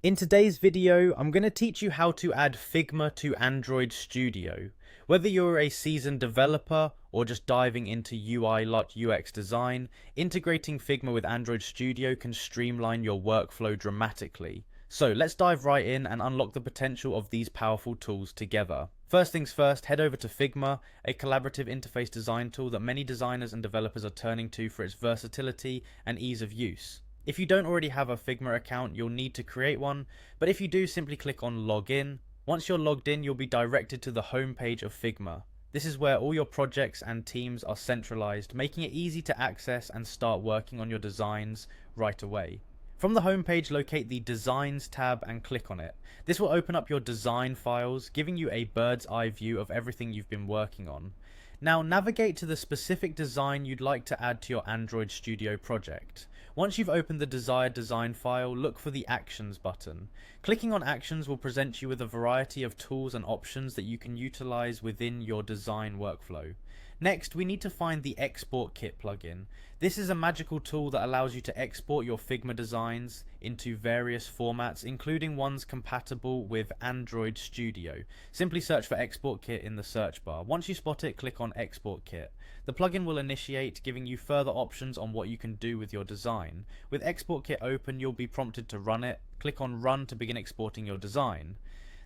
In today's video, I'm going to teach you how to add Figma to Android Studio. Whether you're a seasoned developer or just diving into UI/UX design, integrating Figma with Android Studio can streamline your workflow dramatically. So let's dive right in and unlock the potential of these powerful tools together. First things first, head over to Figma, a collaborative interface design tool that many designers and developers are turning to for its versatility and ease of use. If you don't already have a Figma account, you'll need to create one, but if you do, simply click on Login. Once you're logged in, you'll be directed to the home page of Figma. This is where all your projects and teams are centralized, making it easy to access and start working on your designs right away. From the home page, locate the Designs tab and click on it. This will open up your design files, giving you a bird's eye view of everything you've been working on. Now navigate to the specific design you'd like to add to your Android Studio project. Once you've opened the desired design file, look for the Actions button. Clicking on Actions will present you with a variety of tools and options that you can utilize within your design workflow. Next, we need to find the Export Kit plugin. This is a magical tool that allows you to export your Figma designs into various formats, including ones compatible with Android Studio. Simply search for Export Kit in the search bar. Once you spot it, click on Export Kit. The plugin will initiate, giving you further options on what you can do with your design. With Export Kit open, you'll be prompted to run it. Click on Run to begin exporting your design.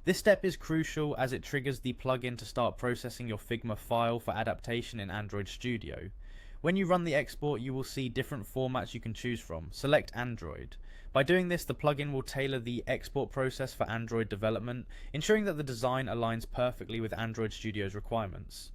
This step is crucial as it triggers the plugin to start processing your Figma file for adaptation in Android Studio. When you run the export, you will see different formats you can choose from. Select Android. By doing this, the plugin will tailor the export process for Android development, ensuring that the design aligns perfectly with Android Studio's requirements.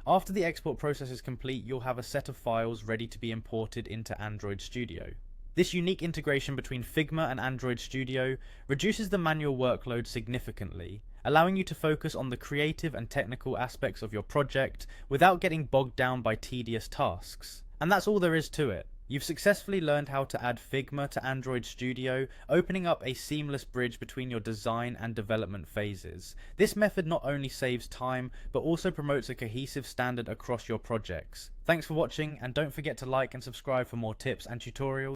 After the export process is complete, you'll have a set of files ready to be imported into Android Studio. This unique integration between Figma and Android Studio reduces the manual workload significantly, allowing you to focus on the creative and technical aspects of your project without getting bogged down by tedious tasks. And that's all there is to it. You've successfully learned how to add Figma to Android Studio, opening up a seamless bridge between your design and development phases. This method not only saves time, but also promotes a cohesive standard across your projects. Thanks for watching, and don't forget to like and subscribe for more tips and tutorials.